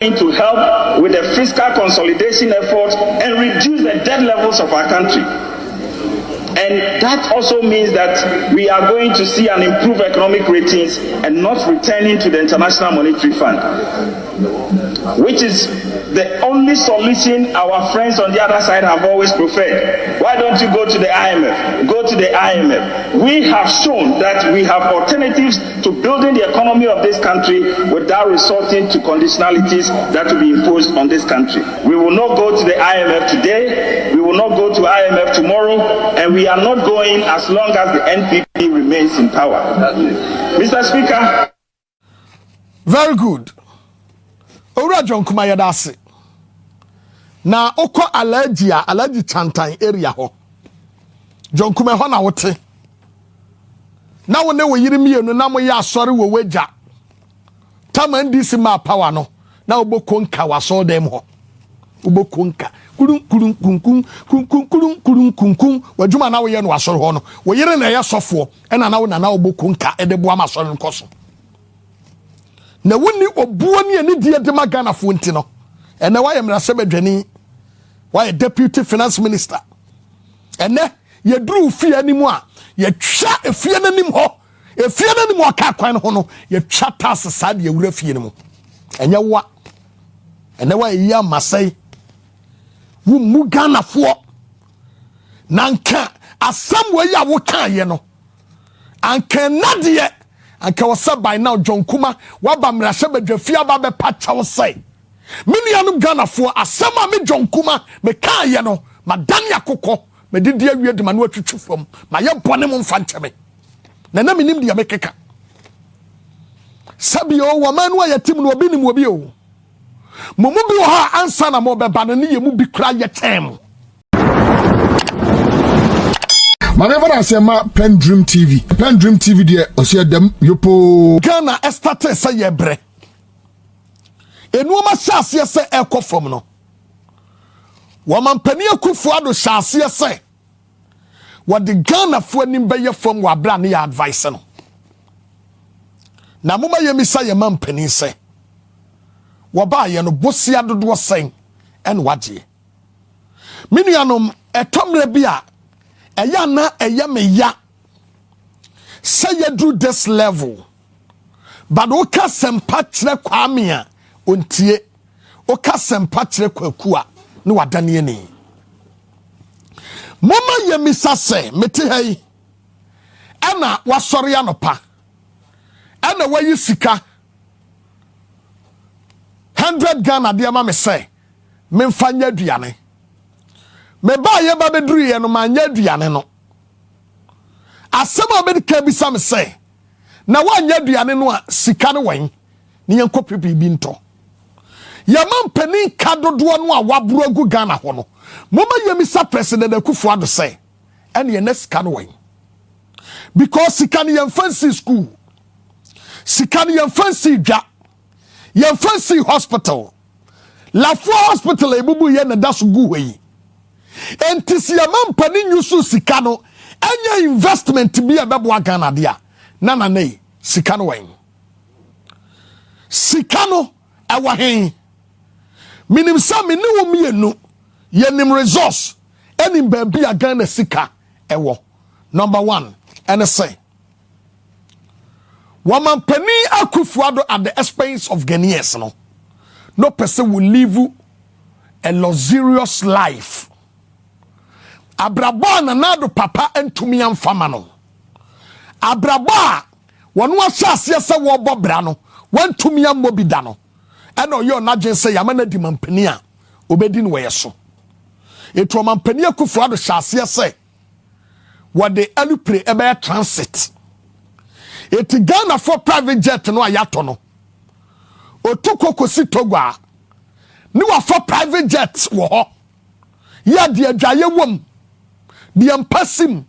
to help with the fiscal consolidation efforts and reduce the debt levels of our country. And that also means that we are going to see an improved economic ratings and not returning to the International Monetary Fund, which is the only solution our friends on the other side have always preferred. Why don't you go to the IMF? Go to the IMF. We have shown that we have alternatives to building the economy of this country without resorting to conditionalities that will be imposed on this country. We will not go to the IMF today, we will not go to IMF tomorrow, and we are not going as long as the NPP remains in power. Mr. Speaker. Very good. Ora John Kumah yadase. Na oko allergy chantan area ho. John Kumah ho na wote. Na wo ne wo yiri mienu na mo ya asori wo weja. Tama ndisi ma power no. Na oboko nka waso dem ho. Oboko nka. Kurun wajuma na wo ye no asori ho no. Wo yiri na ya sofo. Ena na wo na oboko nka ede boama asori nkoso. Na woni obuo ne ani die de magana fo nti no ene wa ye mrase badwani wa ye deputy finance minister ene ye duru fie animu a ye twa efie nanim ho efie nanim aka kwan ho no ye twa tas sad ye wura fie nimu enye wa ene wa ye amasai wu mu gana fo nanka asam wa ya wo kan ye no anka nadie anka wasa by now John Kumah waba mrase badwafia ba be pachaw say minianum Ghana fo asema me John Kumah me kan ye no madan yakokɔ me didi awie de ma no atwitwu fam ma ye bone mo mfa nkyeme na minim de mekeka sabio wo manu ayatim no obi nim obi o mumu bi wo ha ansa na mo beba no ne ye mu bi kra ye tem. Whenever I say my PENDREAM TV there, I see them yopo. Ghana estate say yebre. Enu ma shase say ekɔ fam no. Woman pani akufo ado shase say. What the Ghana fo anim be ye fam wa bra ne ya advice no. Na moma ye mi say ye man pani say. Wo ba ye no bosia dodo sen en waje. Minuanom etomre bi a eya na eya me ya say you do this level but oka sempa kire kwame a ontie oka sempa kire kwaku a ne wadane ni mama ye misa se mete hai ana wasori anopa ana wayi sika 100 Ghana de ma me say me mfa nya aduane me ba ye ba beduru ye no ma nya aduane no asema be ka bi sam say na wa nya aduane no a sika no wan ne yanko pepe bi nto ya man pani ka dodo no a waburo agu Ghana ho no moma ye misa president Akufo Addo say ene ye na sika no wan because sika ne yan fancy school sika ne yan fancy dwa yan fancy hospital Lafo hospital ebubu ye na daso gu hwe enti ya man pani nyusu sika no anya investment bi abebo Ghana dia na nei sika no wan sika no ewa hen minim sa me ne wo mienu ye nim resource enim ba bia Ghana sika ewo number 1 and say woman pani Akufo Addo at the expense of Ghanaians no person will live a luxurious life. Abraba na nado papa entumi amfama no. Abraba wonu asase se wo bobra no wantumi amobida no. Eno yo na gyen se yama na di mampani a obedi no yeso. Eto mampani Akufo Addo shase se wo de alupre ebe transit. Eti Ghana for private jet no ayato no. Otuko kosi Togwa ni wa for private jet wo ho ya de adwaye wom de ampasim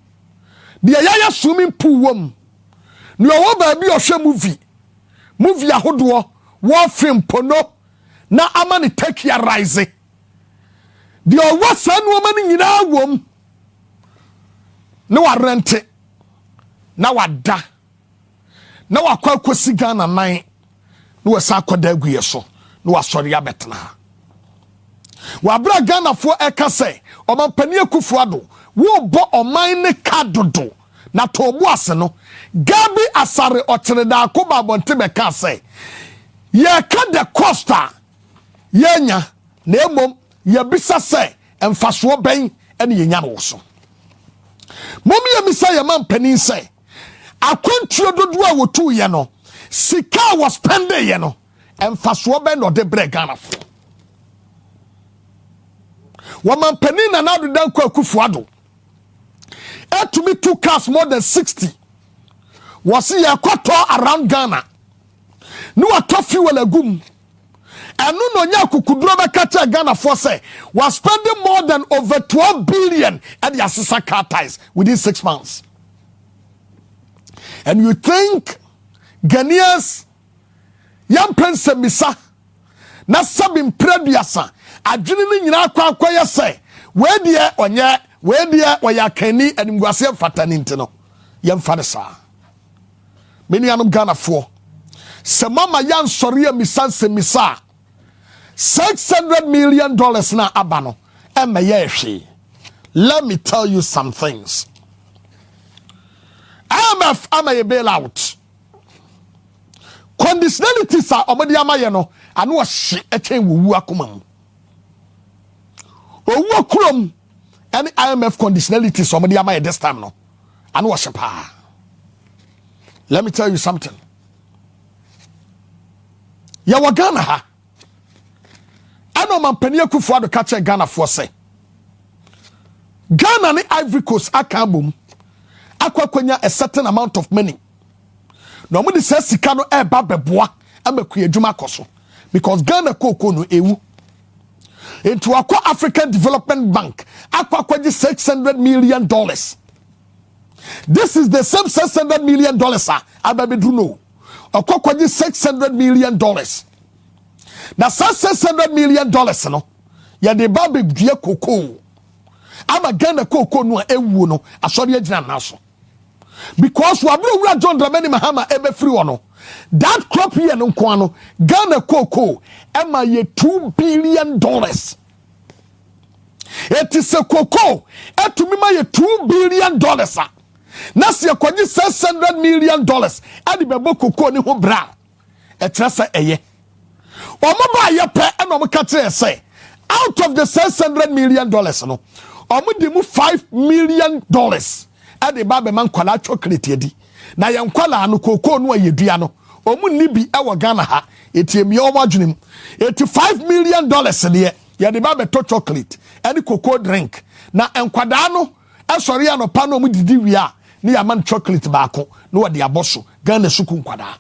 de yaya swimming pool wom ni owo ba bi ohwe movie ahodo wo film pono na amani take ya rise de owo sanu mani nyina wom na wa rente na wada na wakwa kosi Ghana nan no wasa akoda aguye so no wasori abetna wabra Ghana fo eka se omampani Akufo-Addo wo bo oman ne kadodo na tobo ase no Gabi Asare Ochereda Akoba Bonte beka se ye ka de costa yenya na emom ye bisa se emfaso ben ene yenya no so mom ye misa ye mampani se akwantuo dodo a wotu ye no sika was spending ye no emfaso ben no de bre Ghana fo wamampani na Nadu Dankwa Akufo-Addo to me 2 cars more than 60 was here quarter around Ghana no a tough fuel agum and no kukudro beka Ghana for say was spending more than over 12 billion at the Assisa car ties within 6 months. And you think Ghanaians young prince misa na sabim preduasa adwene ni nyina akwa ya say we de onye we dia wayakani animguase fatani ntino yemfa sa meni anum Ghana fo se mama yan sori misanse misa $600 million na abano emeye hwe. Let me tell you some things. IMF amaye bail out conditionalities are omodi amaye no anu o hye echen wuwu akoma mu owu akurom any IMF conditionalities somebody am this time no and worship her. Let me tell you something. Ya wa Ghana ha. Ano mampani Akufo-Addo catch Ghana for say. Ghana ni Ivory Coast akambum. Akwakwanya a certain amount of money. No mo de say sika no e ba beboa amaku adwuma koso because Ghana koko no ewu. Into Aqua African Development Bank, Aqua $600 million. This is the same $600 million, Ababedruno. Aqua $600 million. Now, $600 million, no, ya de baby dear cocoa. I'm a Ghana cocoa no ewuno, a sorry naso. Because Wabru John Dramani Mahama ebe free ono. That crop here no kwano Ghana cocoa am ye $2 billion. It is a cocoa to me my $2 billion. Nasi ya kwaji $600 million. Adi bebo cocoa ni ho bra. Etrasa eye. Omoba ye pe eno mo katre say out of the $600 million no. Omo di mu $5 million. Adi babe man kwala chocolate yedi. Na ya nkwala anu cocoa no yedua no. Omu nibi ewa Ghana ha etiem ye omadwenem $85 million ne ye de ba beto chocolate any cocoa drink na enkwada no esori anopa no mu didi wi a ne ya man chocolate baako no de aboso Ghana suku nkwada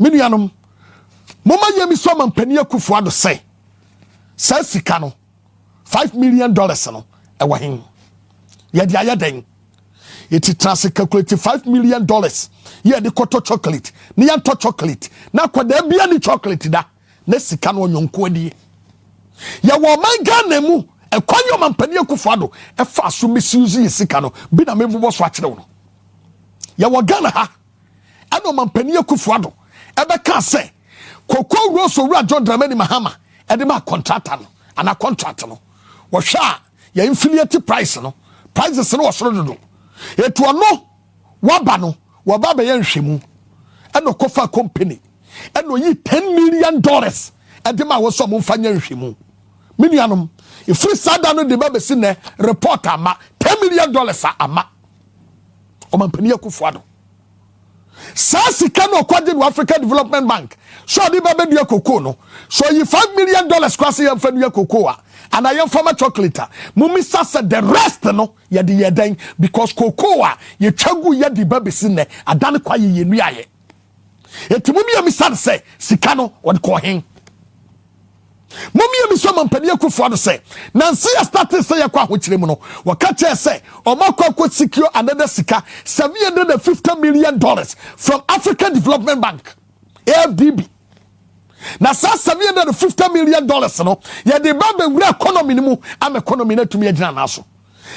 menuanom moma yemi so mampani Akufo-Addo say sika no $5 million no ewa hin ye de ayaden it is calculated $5 million. Yeah, the quarter chocolate. Ni yanto chocolate. Na kwa debia ni chocolate da. Ne sika no nyonko adi. Ya wo man Ghana mu e kwanyo mampani Akufo-Addo e fa so misuse sika no bi na mebubo so akere wo. Ya wo Ghana ha. Ano mampani Akufo-Addo e be ka say Koko Rosso Ura John Dramani Mahama e de ma contractor no ana contract no. Wo hwa ya inflate price no. Prices no wo so do. Etu ono waba no waba be yanhwemu eno kofa company eno yi $10 million edema wo so mo fanya nhwemu minuanom ifri sada no de ba si ne report ama $10 million ama o mampani Akufo-Addo sika no kwaje no African Development Bank so de ba dua cocoa no so yi $5 million kwase ya fa dua cocoa and I am former chocolate. Mumisa said the rest no ya di yeden because cocoa ye chagu ya di baby sine adane kwa ye nuaye. Eti mumi ya misad say sikano wad ko hen. Mumi ya miso mampani Akufo-Addo say nansi ya started say ya kwa hochire mu no wakache say omakwa secure another sika $750 million from African Development Bank AFDB. Na sa $750 million no ye de ba be wura economy ni mu am economy na tumi agina na so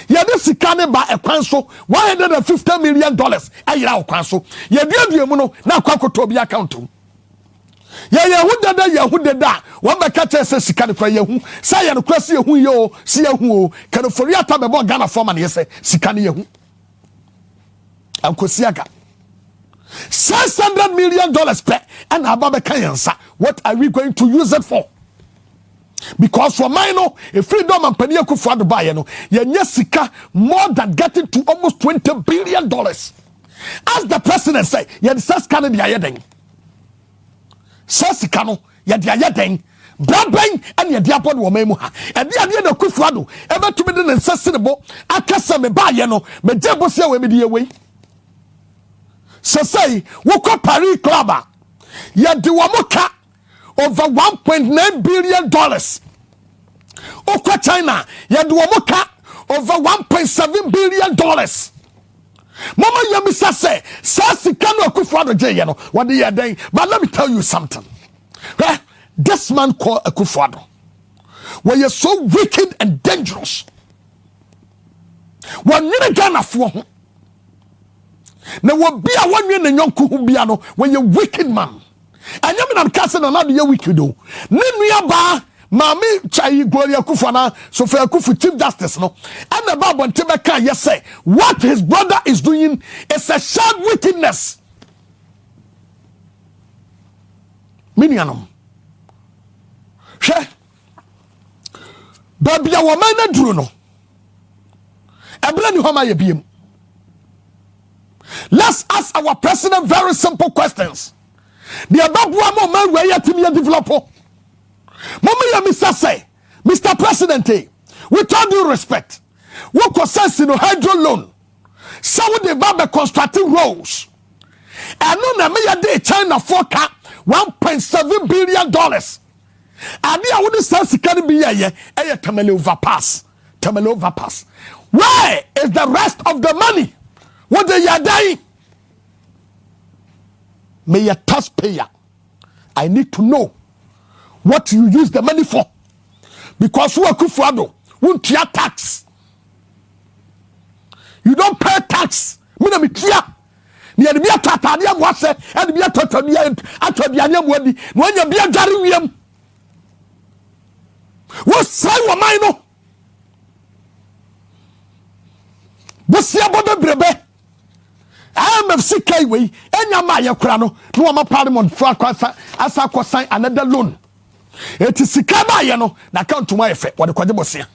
ye de sika ne ba ekwan so $150 million ayira okwan so ye duadua mu no na akwakoto bi account Yahudada, one by catcher says, Sikani Yahu, say and cross you, yo, see who can for your time about Ghana forman, yes, Sikani Yahu. And Kosiaga $600 million per and Ababa Kayansa. What are we going to use it for? Because for mine, a freedom and Peniaku for the buyer, Yanyasika more than getting to almost $20 billion. As the president say, Yadisas Canada Yadeng. Sasikano, Yadeng, Brabang, and Yadiapod Womemuha, and the idea of Kufado, ever to be the necessitable, Akasame Bayano, Mejabosia Wemidi away. So say, Woko Paris Clubber, Yadiwamoka over $1.9 billion. Okwa China, Yadiwamoka over $1.7 billion. Mama Yamisa say, Sasikano Akufo-Addo Jayano, what they are doing. But let me tell you something. This man called Akufo-Addo, where you're so wicked and dangerous. When you're Ghana for now, will be a 1 year and young Kuhubiano when you're wicked man. And you mean I'm casting another year wicked do. Ninyaba, Mami Chai Gloria Kufana, so for Kufu Chief Justice, no. And the Bible and Tibeka, yes, say, what his brother is doing is a sharp wickedness. Minianum. She, baby, a woman, a druno. A brand new home, I be. Let's ask our president very simple questions. The above one man where you to developer. Mama Mr. say, Mr. President, with all due respect, what concerns in a hydro loan, some of the Baba constructing roads, and no na day China forecast $1.7 billion. And I wouldn't say it can be a Tamale overpass. Tamale overpass. Where is the rest of the money? What they are dying? May a taxpayer, I need to know what you use the money for. Because who are Akufo-Addo won't pay tax. You don't pay tax. Me na me tia. Ni ade bia tatade am wase, ade bia totodi atodi anyam wadi. No anya bia dware wiem. Wo sai wo man no. Wo sia bodo brebe. IMF CK way, enya ma ye kura no ma parliament for akwasa asa akosan another loan. Eti sika ba ye no na account to my efe wode kwaje bosia.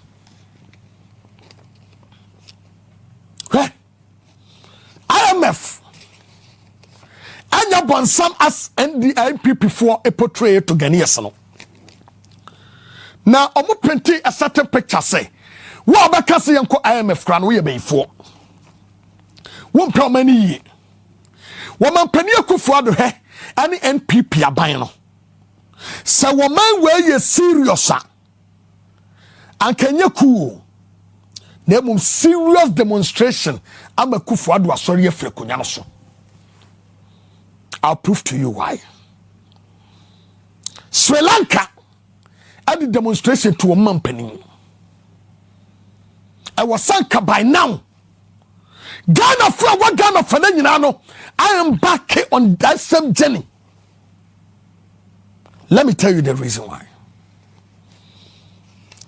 IMF enya bonsam as NPP for a portray to Ghanaians no. Na omo print a certain picture say, wo abaka se yenko IMF kura no ye before. One pro many woman penny Akufo-Addo he any NPP aban no. So woman where you serious and Kenya cool. Name serious demonstration. I'm a Akufo-Addo asori efre konya no so. I'll prove to you why. Sri Lanka had the demonstration to a man penny. I was sanka by now. Ghana for what Ghana for no. I am back on that same journey. Let me tell you the reason why.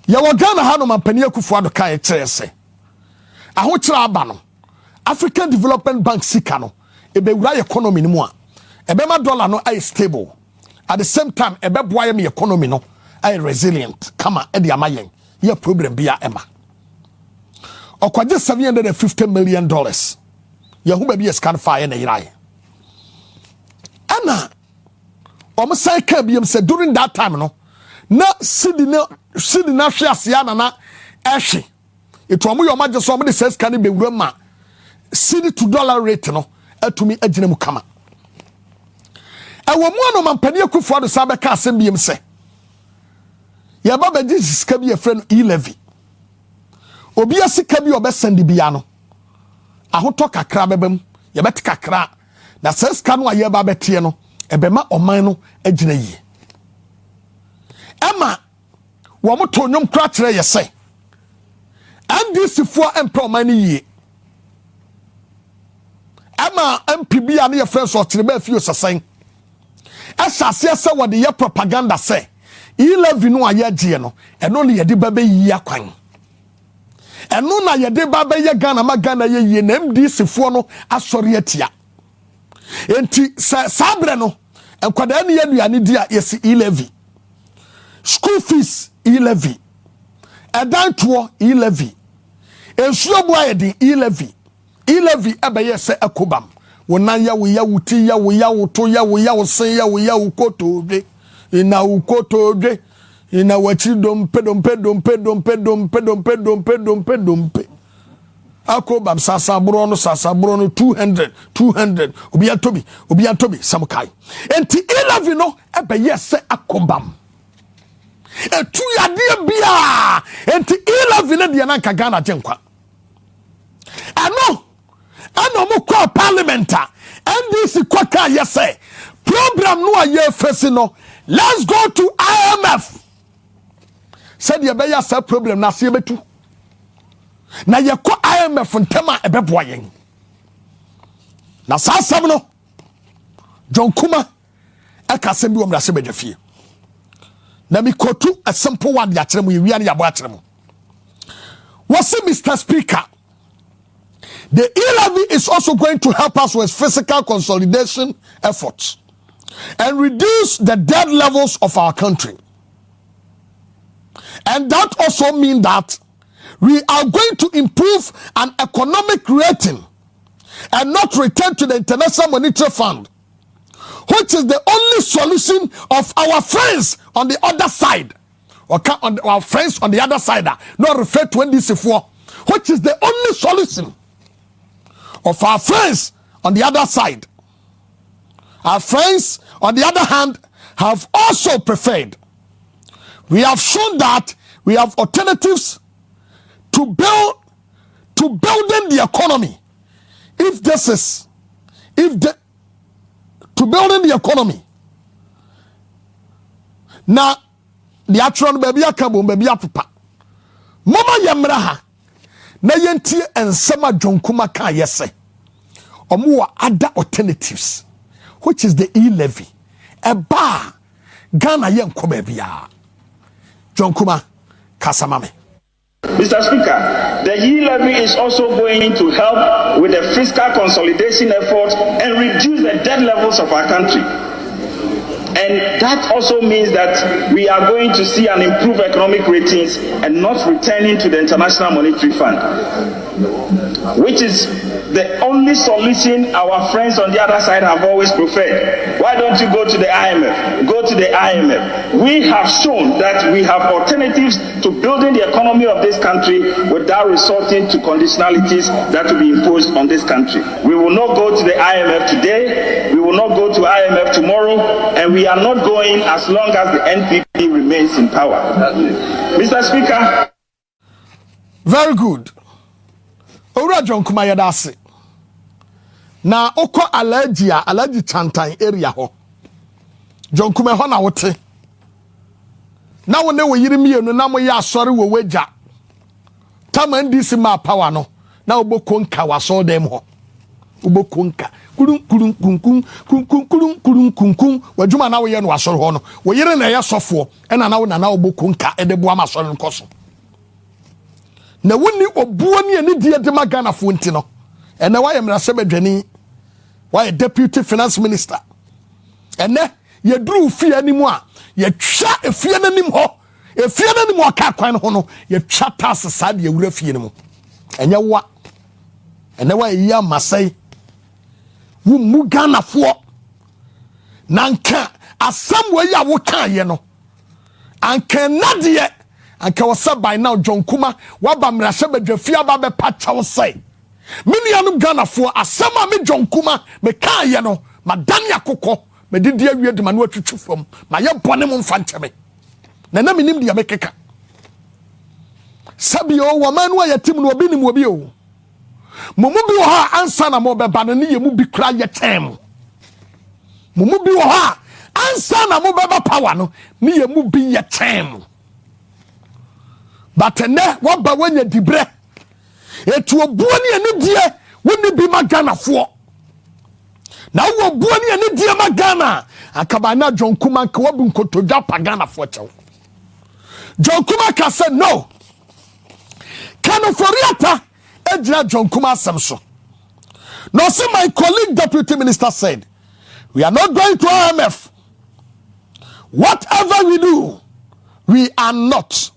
Yawa Ghana hano mampani Akufo-Addo kai kire se. Aho kire aba no. African Development Bank sika no ebe wura economy ni mu a. Ebe ma dollar no ay stable. At the same time ebe boa me economy no ay resilient. Kama e de amayen. Ye problem bia ema. Okwaje $750 million. Yahu baby scan fire na irai. Ana omusai ka biem say during that time no na sidi na hwe asia na ehwe. Etu omo yo maje so omo de says can be wura ma sidi to dollar rate no atumi agina mu kama. Ewo mu no mampani Akufo-Addo sabe ka asem biem say. Ya baba Jesus ka bi e friend E-levy. Obi asika bi obesandi bia no ahoto kakra bebam ye beti kakra na seska no aye ba betie no ebema oman no agina yi ema wo moto nyom kra kire ye se NDC fo empa oman yi ema MPB ya ne ye friends o kire ba fi osasan asase se wo de ye propaganda say E-levy no aye gie no eno ne ye de ba be yi akwan eno na ye de ba be ye Ghana ma Ghana ye yi na MDC fo no asori atia enti sabre no enkwada ne ye nuane dia yes E-levy school fees E-levy edanto E-levy ensuo bo ayedi E-levy ebeye se akobam wonan ya wo ya wuti ya wo ya woto ya wo ya wo sen ya wo ya ukoto odwe ina ukoto odwe ina wachi dompe akobam sasabro no 200 obi atobi samkai enti E-levy no ebeye se akobam etu yade bia enti E-levy ne de na nka Ghana jenkwa ano mo call parliament NDC kwaka yese program no aye face no let's go to IMF said ye be ya sa problem na se betu na ye ko IMF ntema ebeboa yen na sasam no John Kumah akasem bi omra se bedwafie na mi kotu a simple one ya kyerem ye wi an ya bo akyerem was Mr. Speaker. The E-levy is also going to help us with fiscal consolidation efforts and reduce the debt levels of our country. And that also means that we are going to improve an economic rating and not return to the International Monetary Fund, which is the only solution of our friends on the other side. Our friends on the other side, not referred to NDC4, which is the only solution of our friends on the other side. Our friends, on the other hand, have also preferred. We have shown that we have alternatives to building the economy. To building the economy. Now, the actual baby akabo baby apapa. Mama yamraha. Na yentie ensema John Kumah ka yese omo other alternatives, which is the E-levy. Eba Ghana yenko bebia. John Kumah kasamame. Mr. Speaker, the E-levy is also going to help with the fiscal consolidation efforts and reduce the debt levels of our country. And that also means that we are going to see an improved economic ratings and not returning to the International Monetary Fund, which is the only solution our friends on the other side have always preferred. Why don't you go to the IMF? Go to the IMF. We have shown that we have alternatives to building the economy of this country without resorting to conditionalities that will be imposed on this country. We will not go to the IMF today. We will not go to IMF tomorrow, and we are not going as long as the NPP remains in power. Mr. Speaker. Very good. Owura John Kumah yadase. Na oko allergy chantan area ho. John Kumah ho na wote. Na wo ne wo yiri mienu na mo ya asori wo weja. Tama NDC ma power no. Na oboko nka waso dem ho. Oboko nka. Kurun wajuma na wo ye no asori ho no. Wo yiri na ye sofo e na wo na oboko nka e de Boamah asori nkoso. Na woni obuo ne ani die de magana fo nti no ene wa yemra sebedwani wa deputy finance minister ene ye dru fie animu a ye twa efie nanim ho efie nanim aka kwan ho no ye twa tas sa de wura fie namu enye wa ene wa yi amasai wu mu Ghana fo nanka asam wa ya wo kan ye no anka nadie anka wasa by now John Kumah waba mrashe bedwafia ba be pacha say minianum Ghana fo asama me John Kumah me kan ye no madane akokɔ me didi awie de manu atwitwu fam ma ye bone mo mfa nkyeme na minim de mekeka sabi o wo manu ayatim no obi nim obi o mumu bi wo ha ansa na mo beba no ne ye mu bi kra ye tem mumu bi wo ha ansa na mo beba power no ne ye mu bi ye tem. But ne waba wanya dibre etu obuani ene die woni bi magana fo na wo obuani ene die magana akabana John Kumah ka wabu nkotoja pagana fotew. John Kumah ka said no. Kano Foriata ejina John Kumah semso. No, see, my colleague deputy minister said, we are not going to IMF. Whatever we do, we are not.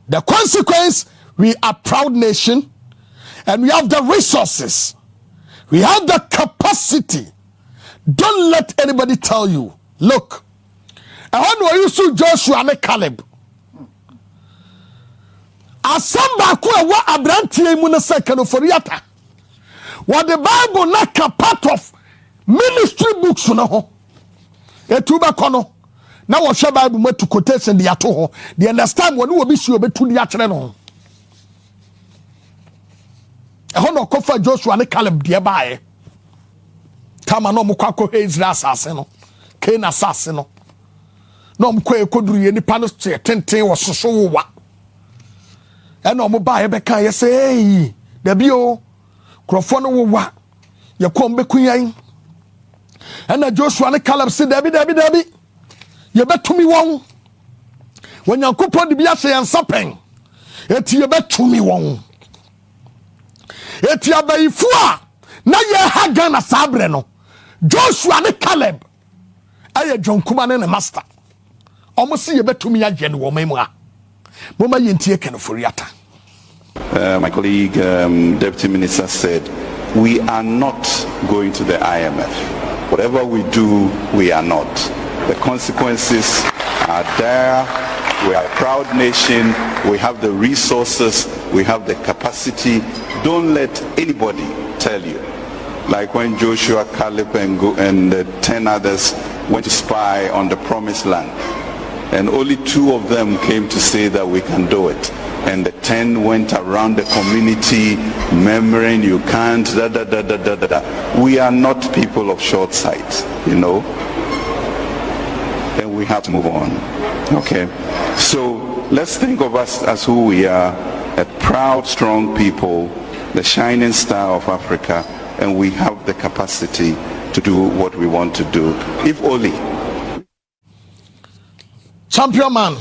The consequence, we are a proud nation and we have the resources. We have the capacity. Don't let anybody tell you, look, I want to use Joshua and Caleb. Asamba kwa wa abranti mu second for yata. What the Bible not a part of ministry books no ho. Etuba kono. Na wo hwe Bible matu quotation de ato ho. They understand when we be sure betu de akyere no. Ehon no kofa Joshua ne Caleb de baaye. Kama no mukwa ko Israel asase no. Kena asase no. No mkwa ekoduru ye nipa no tenten wo soso wo wa. Ena omo baaye be kan ye say da bio krofo no wo wa ye kom be kunyan. Ena Joshua ne Caleb say dabi ye betumi won. Wanyankopon de bia hye nsapen. Eti ye betumi won. Eti abayifu a na ye haga na sabre no. Joshua ne Caleb aye John Kumah ne master. Omo si ye betumi agye no wo memu a. Moma yentie ken foriata. My colleague, Deputy Minister said, we are not going to the IMF. Whatever we do, we are not. The consequences are there. We are a proud nation. We have the resources. We have the capacity. Don't let anybody tell you. Like when Joshua, Caleb, and 10 others went to spy on the promised land. And only 2 of them came to say that we can do it. And the 10 went around the community murmuring, you can't, We are not people of short sight, you know. And we have to move on. Okay. So let's think of us as who we are, a proud, strong people, the shining star of Africa, and we have the capacity to do what we want to do. If only. Champion man,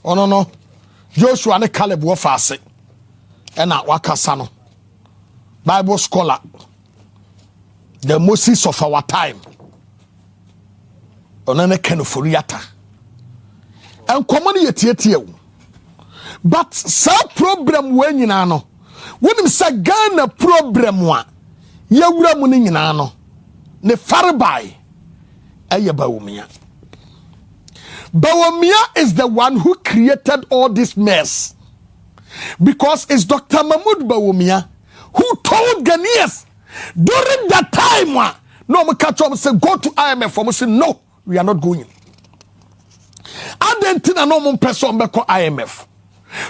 oh no. Joshua ne Caleb wo faase. Ena wakasa no. Bible scholar. The Moses of our time. Onane ken foriata. En komoni yetietie. But some problem we nyina no. Wonim sa Ghana problem wa. Yewura mu ni nyina no. Ne farbai. Eye Boamah. Boamah is the one who created all this mess. Because it's Dr. Mahmoud Boamah who told Ghanaians during that time, no, we catch up and say, go to IMF. We say, no, we are not going. I didn't think no person be call IMF.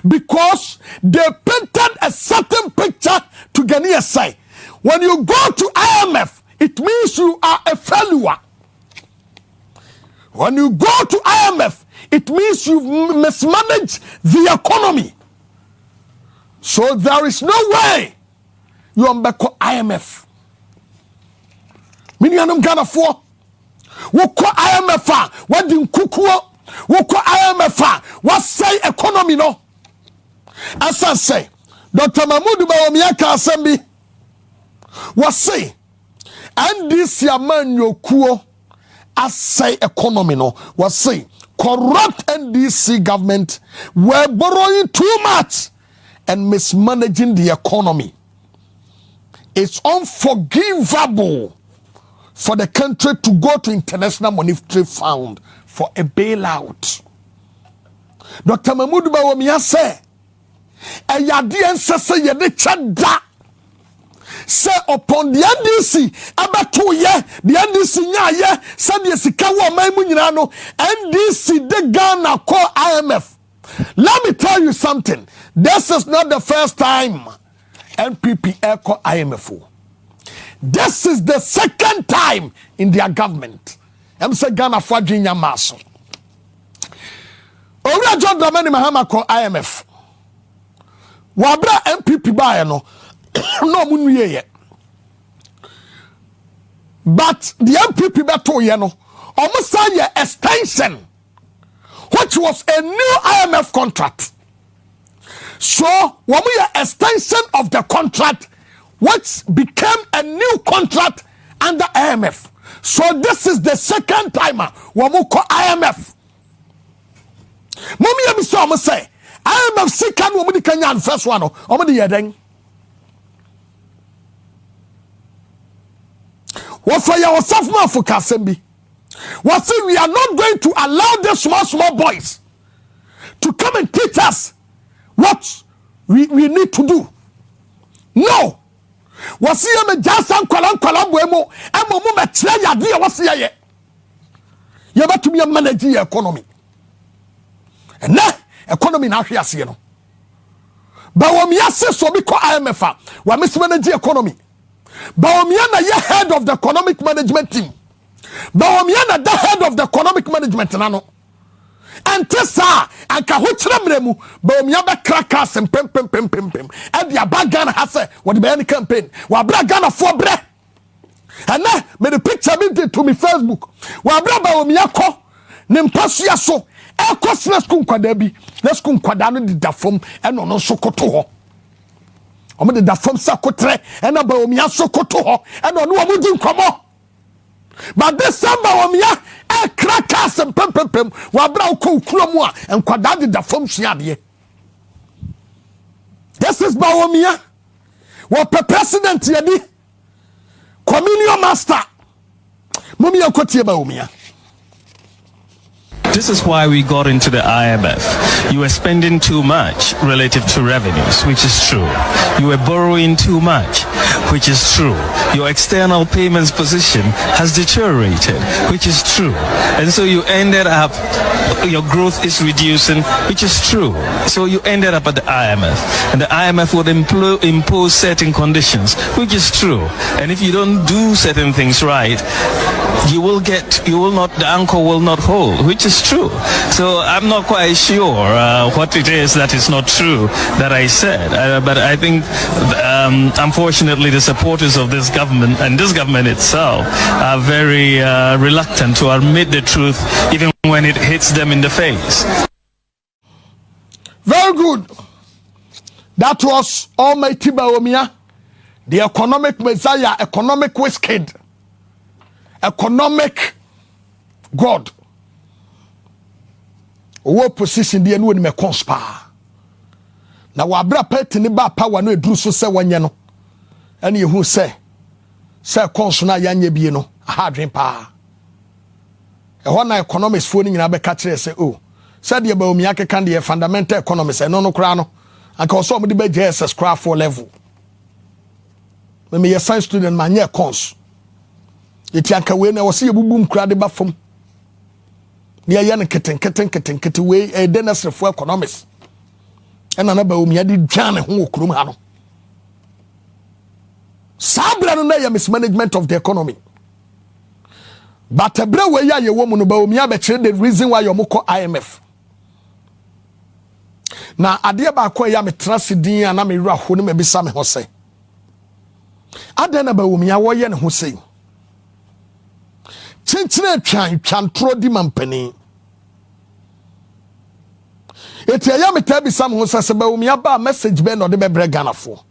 Because they painted a certain picture to Ghanaians say, when you go to IMF, it means you are a failure. When you go to IMF, it means you've mismanaged the economy. So there is no way you are back to IMF. Minianum Ghana for what IMF what din kukuo what IMF what say economy no. As I say, Dr. Mahmoud Boamah ka asembi what say and this your man yokuo as say economy no was say corrupt NDC government were borrowing too much and mismanaging the economy. It's unforgivable for the country to go to International Monetary Fund for a bailout. Dr. Mahmoud Boamah say a yadi say yede chada say upon the NDC abato ye the NDC nya ye said the sika wo man mu nyina no NDC de Ghana call IMF. Let me tell you something. This is not the first time NPP call IMF. This is the second time in their government. I'm saying Ghana for Jinya Maso. Owura John Dramani Mahama call IMF. Wabra NPP ba no no munye ye. But the NPP beto ye no almost a extension, which was a new IMF contract. So when we are extension of the contract, which became a new contract under IMF. So this is the second time when we call IMF. Mommy, I'm so say IMF second woman the Kenyan first one. Omo the yedeng. What for yourself, man, for Kasembi? What say we are not going to allow the small boys to come and teach us what we need to do. No. What see me just kwala boemo e mo me tire yade e wo se ye. Ye batumi manage your economy. And na economy na hwe ase no. Ba wo me ase so bi ko IMF a wa me se manage economy. Ba wo me na ye head of the economic management team. Ba wo me na the head of the economic management na no. Antesa anka ho kire mremu ba wo me ba krakas pem e dia bagana ha se wo de be campaign wa bra Ghana for bre. And na me the picture me to me Facebook wa bra ba wo me akọ ne mpasua so e kwasna school kwada bi na school kwada no de dafom e no no so koto ho omo de dafom sakotre e na ba wo me asokoto ho e no no wo di nkomo. But this summer wamia e krakas pem wa bra ko kuromu a enkwada de dafom suade. This is Boamah. What president yedi communion master mumia kotie Boamah. This is why we got into the IMF. You were spending too much relative to revenues, which is true. You were borrowing too much, which is true. Your external payments position has deteriorated, which is true. And so you ended up, your growth is reducing, which is true. So you ended up at the IMF. And the IMF would impose certain conditions, which is true. And if you don't do certain things right, the anchor will not hold, which is true. So I'm not quite sure what it is that is not true that I said. But I think, unfortunately, the supporters of this government and this government itself are very reluctant to admit the truth, even when it hits them in the face. Very good. That was Almighty Boamah, the economic messiah, economic wizard, economic God. What position the enu me conspire. Na wa bra pet ni ba power no eduru so se wanye no. Ene yehu se cons na yanye bie no ha dwen pa. E ho na economics fo ni nyina be ka kire se o. Se de Boamah keka de fundamental economics e no kra no. Anka oso mo de be JSS kra for level. Me ye science student man ye cons. Eti anka we na wo se yebubum kra de ba fom. Nia yan keten we e denasre for economics. Ena na Boamah di dwane ho okurum ha no. Sabra no na ya mismanagement of the economy. But ebra we ya ye wo mu no Boamah be kire the reason why you moko IMF. Na ade ba ko ya metrase din ana me wura ho no me bisa me ho se. Ade na Boamah wo ye ne ho se. Chinchine twantro di mampani. Eti ya metabi sam ho se Boamah ba message be no de be bre Ghana fo.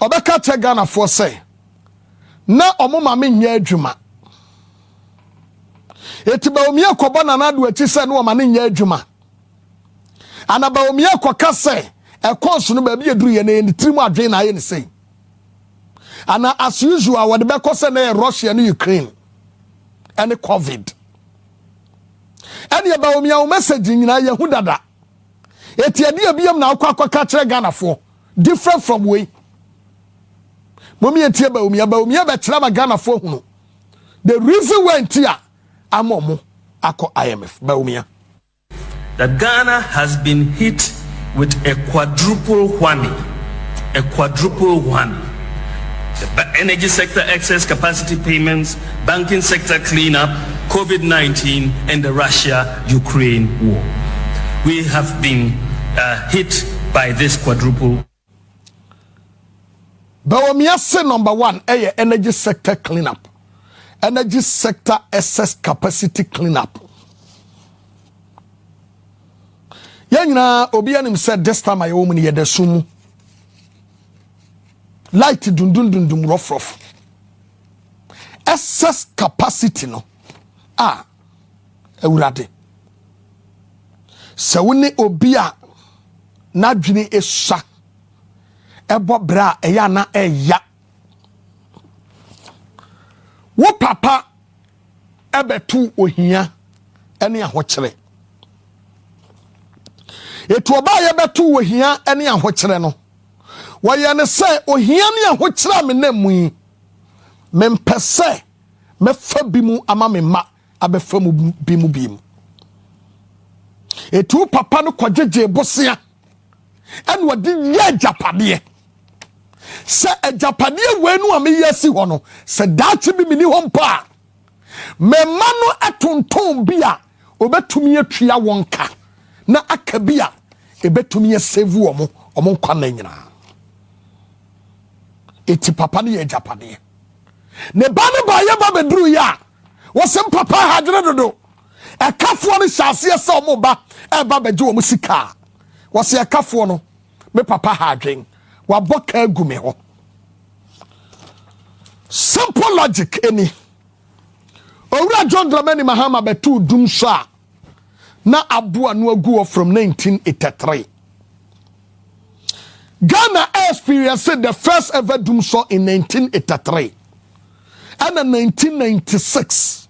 Obeka che Ghana fo se na omoma me nya adwuma. Eti Boamah kobo na na do achi se na oma ne nya adwuma. Ana Boamah koka se e konso no ba bi eduru ye na trimu adwen na ye ne sei. Ana as usual what the be kose na Russia and Ukraine and COVID. And ya Boamah message nyina ye hu dada. Eti ade abiem na akwa kire Ghana for different from way. Momi eti Boamah be kire ma Ghana for hu no. The reason why ntia amomo akọ IMF Boamah. That Ghana has been hit with a quadruple whammy. A quadruple whammy. The energy sector excess capacity payments, banking sector cleanup, COVID-19, and the Russia-Ukraine war. We have been hit by this quadruple. Boamah say number one, energy sector cleanup. energy sector excess capacity cleanup. Yanyina obianim said this time I woman ye desum light dundum rough. Excess capacity no ewurade. Se woni obia na dwene esha ebo bra eya na eya wo papa ebetu ohia ene ahokyere etu oba ye betu ohia ene ahokyere no woye ne se ohia ne ahokyere me na mu mempese mefa bimu ama me ma abefa mu bimu etu papa no kwajeje bosia ene wodi ye japade se ejapade wenu ameyesi ho no se dachi bi mini ho mpa me ma no atonton bia obetumi atua wonka na aka bia ebetumi save omo nkwa na nyina eti papa ne ejapade ne ba ne ba ye ba bedru ya wo sem papa hadre dodo ekafo no hyase ese omo ba eba beje omo sika wo se ekafo no me papa hadwen waboka agume ho simple logic any owura John Dramani Mahama betu dum so a na aboa no agu from 1983 Ghana experienced the first ever doom so in 1983 and in 1996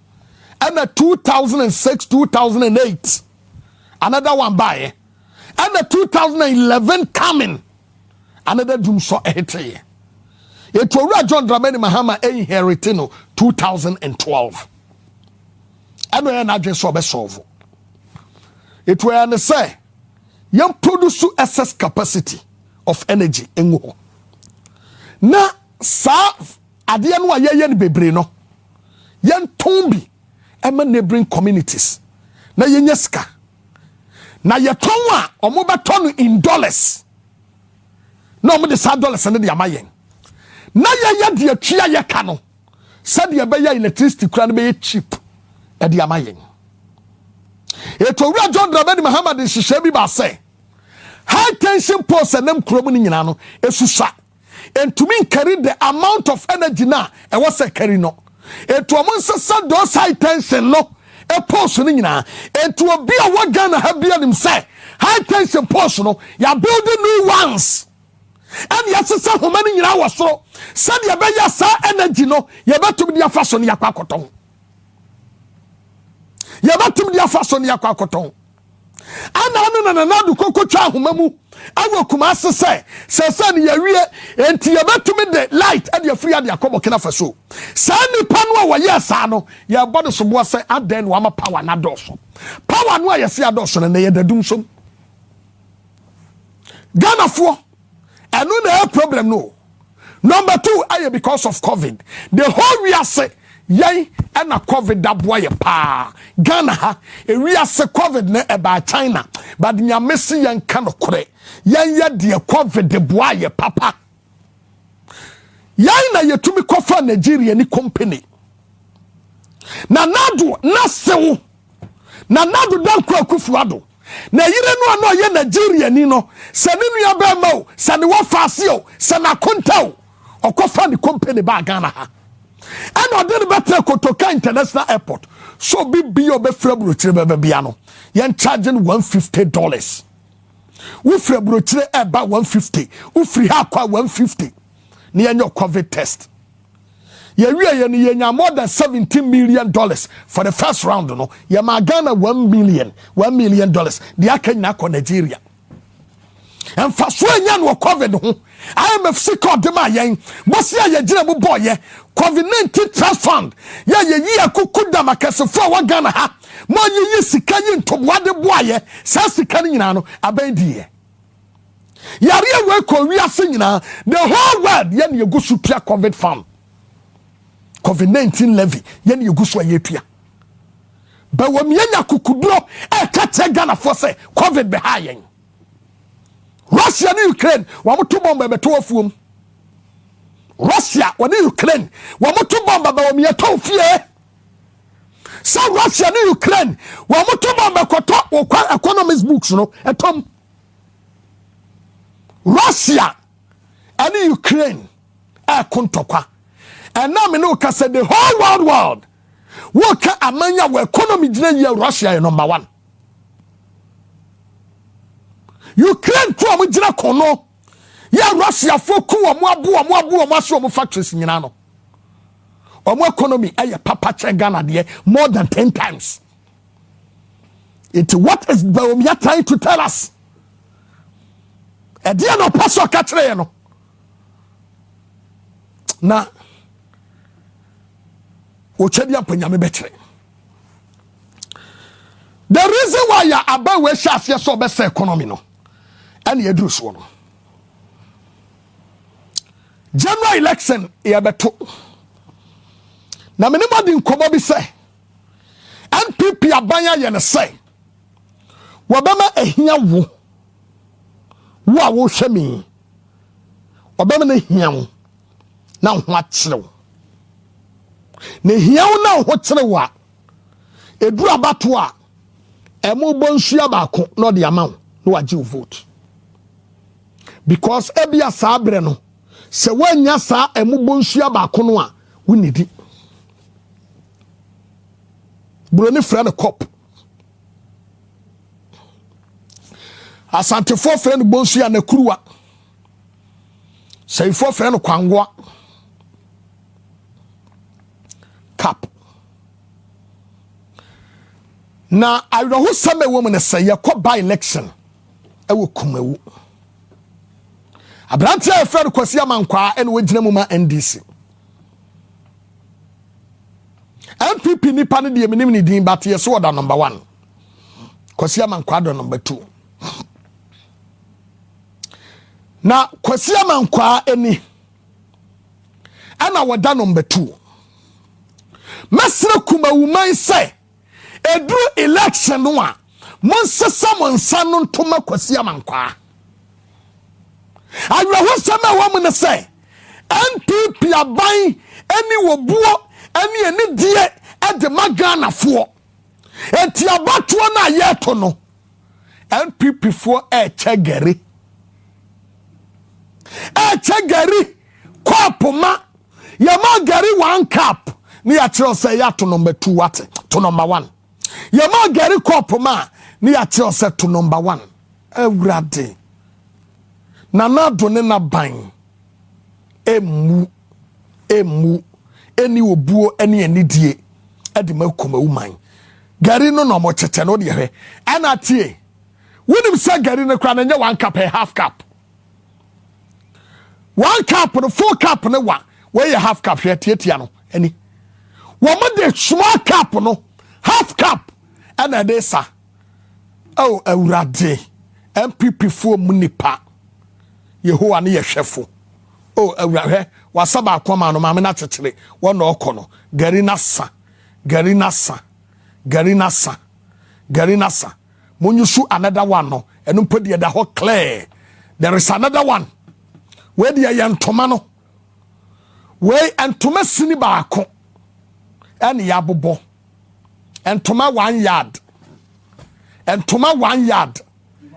and in 2006 2008 another one by and in 2011 coming another doom so ehete it was John Dramani Mahama inherited no 2012 and we na just so solve it we and say you produce excess capacity of energy enwo na sa ade no aye ne bebre no yen tombi ema neighboring communities na yenyeska na yeton a omo beton in dollars na omo de sa dollars ne de amayen na ye de atua ye ka no said ye be ya electricity kura no be cheap e de amayen eto ura John Dramani Mahama de hihye bi ba say high tension poles and them krom ni nyina no esusa entumi carry the amount of energy na e was a carry no eto omo nsesa those high tension no e poles ni nyina eto obi a wa Ghana ha bia nim say high tension poles no ya building new ones and yasesa homa ni nyina wo so said ye be ya sa energy no ye betum dia faso ne yakwa koton ye betum dia faso ne yakwa koton ana na du kokotwa homamu awo Kumah se ne yawie enti ye betumi de light and ye free ade akobo kena faso sa nipa no wa ye sa no ye bodo so bo se aden wa ma power na doso power no ye se adoso na ye dadum som Ghana fo eno na problem no number 2 aye because of COVID the whole we are say yai na COVID da boy pa Ghana ha we are say COVID na eba China but nya mesi yan kan kore yan ye de COVID de boy papa yai na yetumi kofa Nigeria ni company na nadu na sewo na nadu dan kwa kufuado na yire no ye Nigeria ni no se ni nua ba ma o se ni wo faase o se na konta o okofa ni company ba Ghana ha and I did better Kotoka International Airport. So be be frabro bia no. Yen charging $150. We frabro about 150. We free aqua 150. Near your COVID test. Ye more than $17 million for the first round. No, ye Ghana $1 million. The Akenya Nigeria. And for so yan wo COVID ho IMF sick dem ayen bosia ye gina bu boy COVID-19 trust fund ya ye yi akukuda makasefo wa Ghana ha mo ye sika yi ntobwade boye sa sika ni nyina no abandie yare we ko wi ase nyina the whole world ye ne yegusu pia COVID fund COVID-19 levy ye ne yegusu ayetua ba wo mienya kukuduro e ka te Ghana for say COVID be ha yen Russia and Ukraine, wamutu bomba beto afuum. Russia wani Ukraine wa moto bomba ba won yeto fie sa Russia ni Ukraine wa moto bomba koto okwa economics books no etom Russia and Ukraine kontokwa and now me no ka say the whole world work amanya we economy gina ye Russia number 1 Ukraine to am gina kono ya Russia foku omo abu aso omo factories nyina no omo economy papa che Ghana de more than 10 times. It's what is Boamah trying to tell us. E dia no paso ka kire no na o chedi apanyame be kire. The reason why ya aba we shafie so be say economy no and ye duru so no general election ya beto na menimadi nkomo bi say NPP abanya ye ne say wobema ehia wo a wo hwemi wobema na ehia wo na ho akyerew na ehia wo na ho kyerew a eduru abato a emu bonsu abako no de amaw no wagye vote because ebia sabre no se wanya sa emu bonsu abako no a wunidi broni friend cop asante for friend bonsu ya na kuruwa say for friend kwangwa cap na ayro same woman say yakọ by election ewo kumawu abrante a friend kwasi amankwa ene wagina mu ma NDC NPP nipa ne de menim ni din but yes order number 1 kwasi amankwa do number 2 na kwasi amankwa eni ana wada number 2 mesre kumawu man say edru election no a monsesa monsa no ntoma kwasi amankwa ayro sema wo mu say NPP aban eni wobuo eni die de magana fo enti abatuo na yeto no NPP fo chegari kopoma yama gari 1 cup ni ya tell say ya to number 2 what to number 1 yama gari kopoma ni ya tell say to number 1 ewrade na do ne na ban emu eni obuo eni die edi makoma uman gari no no mo chete no de hwe ana tie wonim say gari ne kra na nya 1 cup half cup 1 cup no 4 cup no wa where you half cup here tietia no ani wo mo de small cup no half cup ana de sa oh awurade MPP fo munipa Yehowa ne yehwefo oh awurade wasaba akoma no maame na tetele wo na okono gari nasa monyusu another one no eno podi da ho clear there is another one where the yantoma no we antoma sini baako ene yabobo entoma 1 yard entoma 1 yard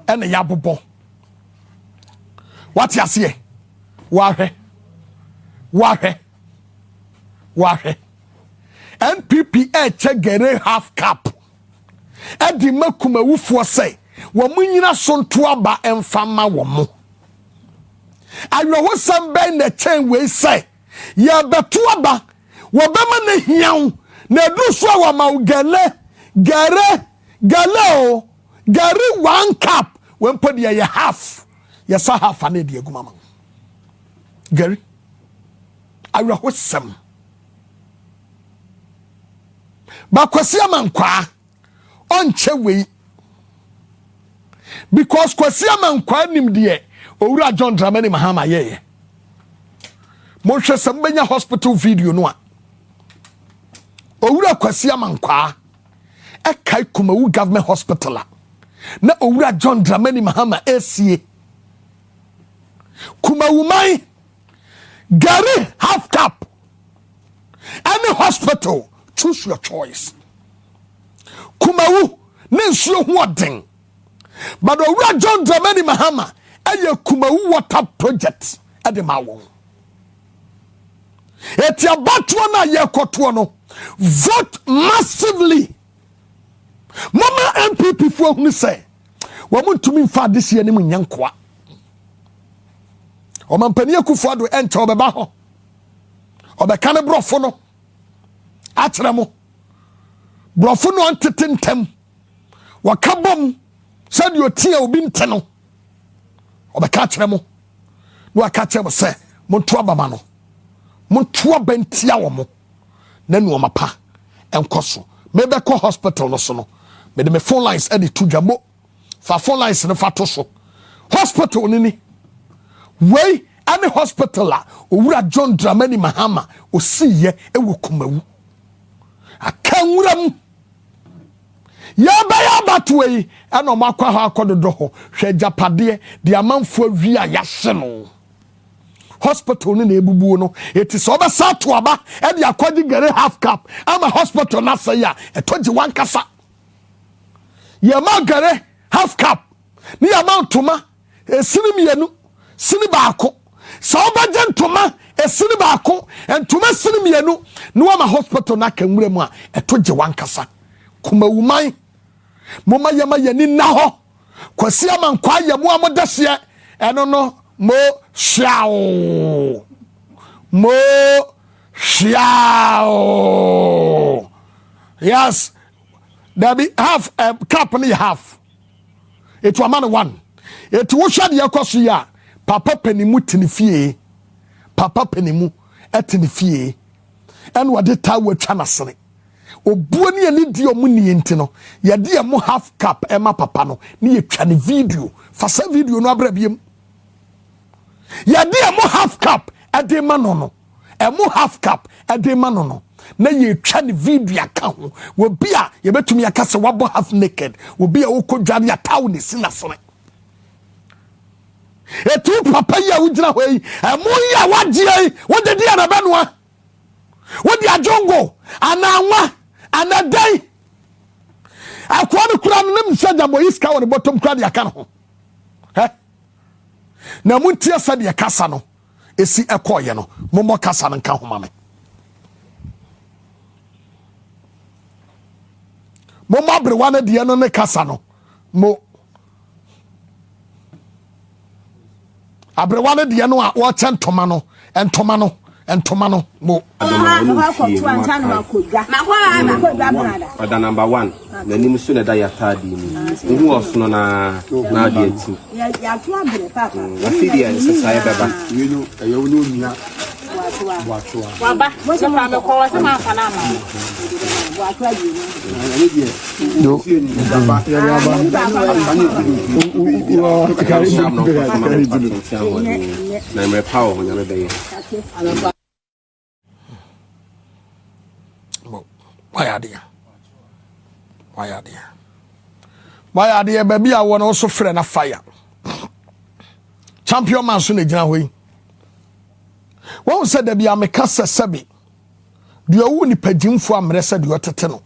ene yabobo what you see wahwe NPP chegere half cup edi makuma wufo say wo munyina so nto aba emfama wo mo ayo sambe na chen we say ya beto aba wo bema na hiaw na du so wa ma gare 1 cup when put ya half ya sa half ane de aguma gari ayo sam ba kwasi amankwa onche we because kwasi amankwa nim de owura John Dramani Mahama yeye mo hwe sambenya hospital video no a owura kwasi amankwa e kai Kumawu government hospital na owura John Dramani Mahama esie Kumawu mai Gary half cap. Any hospital, choose your choice. Kumawu, nensio huading. But Owura John Dramani Mahama, eye Kumawu water project at the Mawon. Eti abatuana ye kotuano. Vote massively. Mama NPP for who say, "Wamun to me for this year ni munyankwa." O man paniya kufuado enta obeba ho. Obeka ne brofo no. Akyere mo. Brofo no antetentem. Wakabom said you tie obi nteno. Obeka akyere mo. No aka akyere mo say, "Monto abama no. Monto abentia wo mo." Na nu omapa enkoso. Mebe ko hospital no so no. Me de me phone lines e de to dwamo. Fa phone lines no fa to so. Hospital ni. Wey any hospital la Owura John Dramani Mahama osiye ewo Kumawu. Akanwuram. Ya ba ya batwe ana makwa ha akododo ho hwe japade de amanfo awi a yahye no. Hospital ni na ebubuo no it is oba sato aba e de akodi gere half cap ama hospital na say ya etoji wankasa ye ma gere half cap ni amount ma esini mienu sini baako so oba gentoma esini baako entoma sini mienu no ama hospital na kanwura mu a etoji wankasa Kumawu man moma yema yani na ho kwasi ama nkwa yemu amodahye eno no mo xiao yes there be half cap ni half it was man one it wo hwa de yakoso ya papa panimu tinifie papa panimu etinifie en wode ta watwa nasene obuo ne ani di omuni enti no ye de mo half cap ema papa no ne yetwa ne video fasa video no abra biem yade mo half cap edema no emo half cap edema no na ye twa ne video aka ho wo bia ye betumi aka se wabo half naked wo bia wo kodware ya taw ne sinasene etu papa ya wujira ho yi emo ya wagye wo de dia na benoa wo di ajongo ananwa anadai akwa ne kura no nem saja mo iska wo ne bottom kura de aka ho na muntie sa de kasa no esi ekoye no mommo kasa no nka homa me mommo abrewa na de no ne kasa no mo abrewa na de no a wo chentoma no entoma no mo Order number 1 na nim so na da ya tadi ni hu oso na de enti ya to abre papa afidi ya sasa baba yinu eyo no nya waba mo se pa me ko wa se ma fa na ma wa to aye ni do baba ya na me power ho nya me be why are baby I want also friend na fire champion man so na gina hoyi won said there be ameka sesebi de owu ni pagimfo amrese de otete no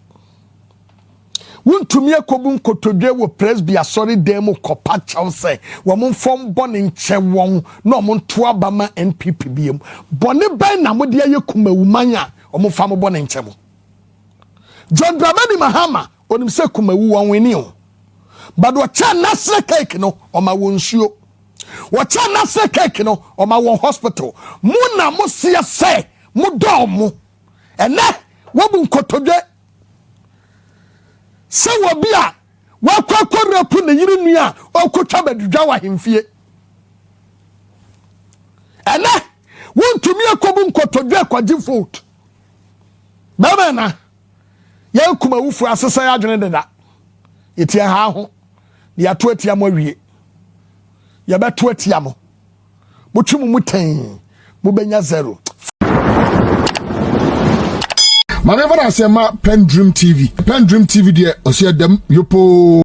wontumi akobun kotodwe wo presbya sorry dem kopa chaw se wo mon fom bone nche won na mo nto abama NPP biem bone ben na mo de ye Kumawu manya o mo fam bone nche mo John Dramani Mahama onim se Kumawu won weni o but wo cha nasre cake no o ma wonsuo wo cha nasre cake no o ma won hospital mu na mo se se mo do mo ene wo bun kotodwe se wo bia wa kwakorapu ne yiri nua okotwa badudwa wa hemfie ene wontumi akobun kotodwe kwaji vote baba na ya Kumawu fu asesa ya adwene deda etia ha ho ya to atia mo awie ya beto atia mo botwemu muten mo benya 0 Manevra asema PENDREAM TV de ose dem yopo